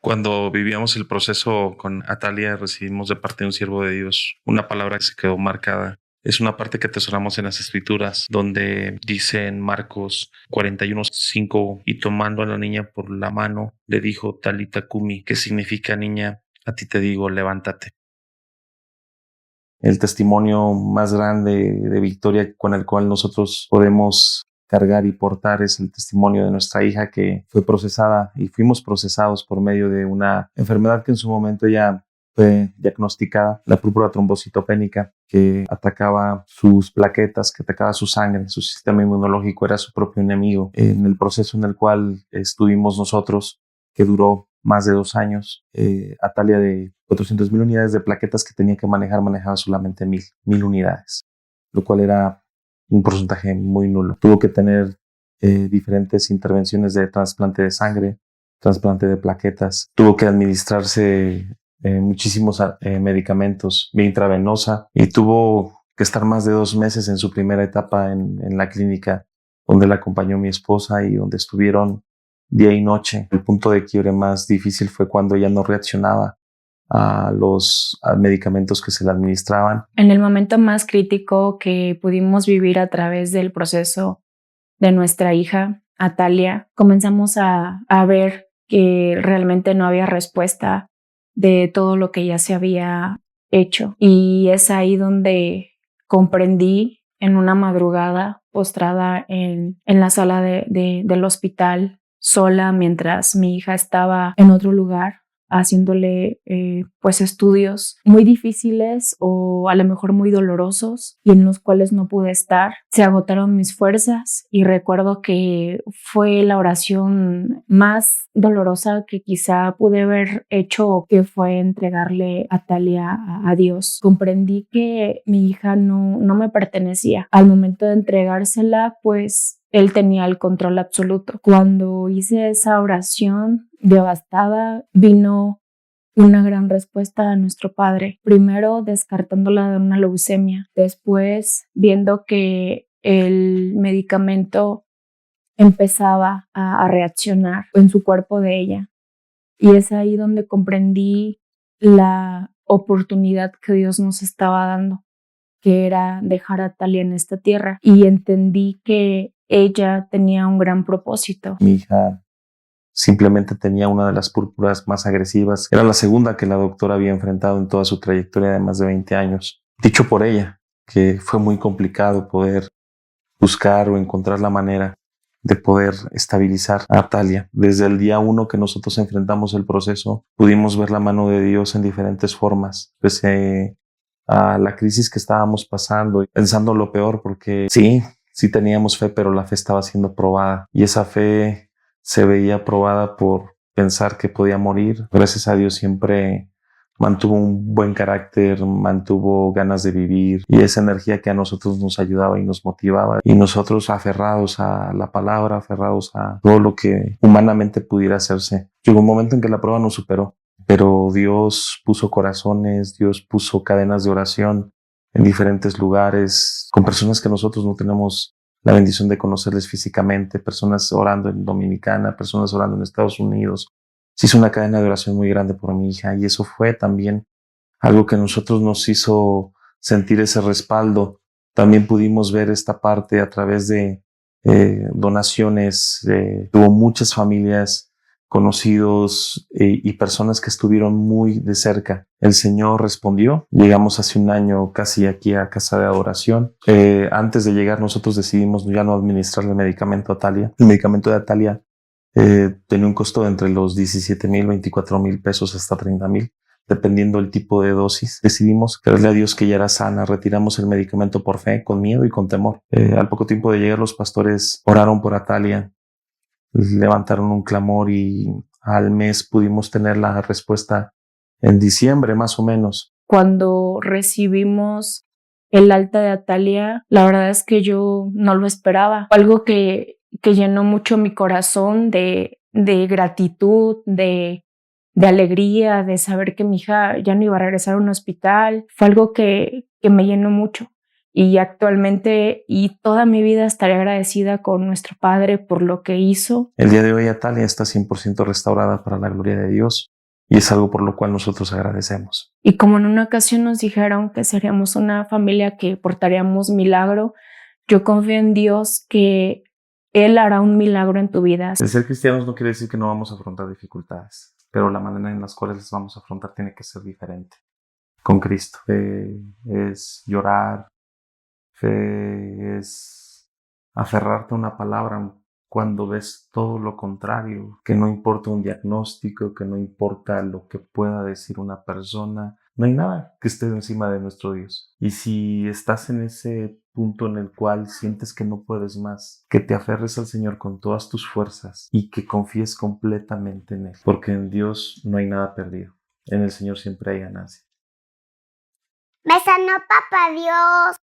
Cuando vivíamos el proceso con Atalia, recibimos de parte de un siervo de Dios una palabra que se quedó marcada. Es una parte que atesoramos en las Escrituras, donde dice en Marcos 41:5, y tomando a la niña por la mano, le dijo Talita Kumi, que significa niña, a ti te digo, levántate. El testimonio más grande de victoria con el cual nosotros podemos cargar y portar es el testimonio de nuestra hija, que fue procesada y fuimos procesados por medio de una enfermedad que en su momento ya fue diagnosticada, la púrpura trombocitopénica, que atacaba sus plaquetas, que atacaba su sangre. Su sistema inmunológico era su propio enemigo. En el proceso en el cual estuvimos nosotros, que duró más de 2 años, Atalia, de 400,000 unidades de plaquetas que tenía que manejaba solamente 1,000 unidades, lo cual era un porcentaje muy nulo. Tuvo que tener diferentes intervenciones de trasplante de sangre, trasplante de plaquetas. Tuvo que administrarse muchísimos medicamentos vía intravenosa y tuvo que estar más de 2 meses en su primera etapa en la clínica, donde la acompañó mi esposa y donde estuvieron día y noche. El punto de quiebre más difícil fue cuando ella no reaccionaba a los medicamentos que se le administraban. En el momento más crítico que pudimos vivir a través del proceso de nuestra hija, Atalia, comenzamos a ver que realmente no había respuesta de todo lo que ya se había hecho. Y es ahí donde comprendí, en una madrugada postrada en la sala del hospital, sola, mientras mi hija estaba en otro lugar haciéndole pues estudios muy difíciles o a lo mejor muy dolorosos y en los cuales no pude estar. Se agotaron mis fuerzas y recuerdo que fue la oración más dolorosa que quizá pude haber hecho, que fue entregarle a Talia a Dios. Comprendí que mi hija no me pertenecía. Al momento de entregársela, pues Él tenía el control absoluto. Cuando hice esa oración devastada, vino una gran respuesta a nuestro Padre. Primero descartándola de una leucemia, después viendo que el medicamento empezaba a reaccionar en su cuerpo de ella. Y es ahí donde comprendí la oportunidad que Dios nos estaba dando, que era dejar a Talia en esta tierra, y entendí que ella tenía un gran propósito. Mi hija simplemente tenía una de las púrpuras más agresivas. Era la segunda que la doctora había enfrentado en toda su trayectoria de más de 20 años. Dicho por ella, que fue muy complicado poder buscar o encontrar la manera de poder estabilizar a Talia. Desde el día 1 que nosotros enfrentamos el proceso, pudimos ver la mano de Dios en diferentes formas, pese a la crisis que estábamos pasando, pensando lo peor, porque sí teníamos fe, pero la fe estaba siendo probada y esa fe se veía probada por pensar que podía morir. Gracias a Dios siempre mantuvo un buen carácter, mantuvo ganas de vivir y esa energía que a nosotros nos ayudaba y nos motivaba, y nosotros aferrados a la palabra, aferrados a todo lo que humanamente pudiera hacerse. Llegó un momento en que la prueba nos superó, pero Dios puso corazones, Dios puso cadenas de oración en diferentes lugares, con personas que nosotros no tenemos la bendición de conocerles físicamente, personas orando en Dominicana, personas orando en Estados Unidos. Se hizo una cadena de oración muy grande por mi hija y eso fue también algo que a nosotros nos hizo sentir ese respaldo. También pudimos ver esta parte a través de donaciones. Hubo muchas familias, conocidos y personas que estuvieron muy de cerca. El Señor respondió. Llegamos hace un año casi aquí a Casa de Adoración. Antes de llegar nosotros decidimos ya no administrarle el medicamento a Talia. El medicamento de Talia tenía un costo de entre los 17,000, 24,000 pesos hasta 30,000, dependiendo del tipo de dosis. Decidimos creerle a Dios que ya era sana. Retiramos el medicamento por fe, con miedo y con temor. Al poco tiempo de llegar, los pastores oraron por Atalia, levantaron un clamor y al mes pudimos tener la respuesta en diciembre, más o menos. Cuando recibimos el alta de Atalia, la verdad es que yo no lo esperaba. Algo que llenó mucho mi corazón de gratitud, de alegría, de saber que mi hija ya no iba a regresar a un hospital. Fue algo que me llenó mucho. Y actualmente y toda mi vida estaré agradecida con nuestro Padre por lo que hizo. El día de hoy Atalia está 100% restaurada para la gloria de Dios. Y es algo por lo cual nosotros agradecemos. Y como en una ocasión nos dijeron que seríamos una familia que portaríamos milagro, yo confío en Dios que Él hará un milagro en tu vida. El ser cristianos no quiere decir que no vamos a afrontar dificultades, pero la manera en las cuales las vamos a afrontar tiene que ser diferente. Con Cristo. Fe es llorar, fe es aferrarte a una palabra cuando ves todo lo contrario, que no importa un diagnóstico, que no importa lo que pueda decir una persona, no hay nada que esté encima de nuestro Dios. Y si estás en ese punto en el cual sientes que no puedes más, que te aferres al Señor con todas tus fuerzas y que confíes completamente en Él, porque en Dios no hay nada perdido, en el Señor siempre hay ganancia. Me sanó papá Dios.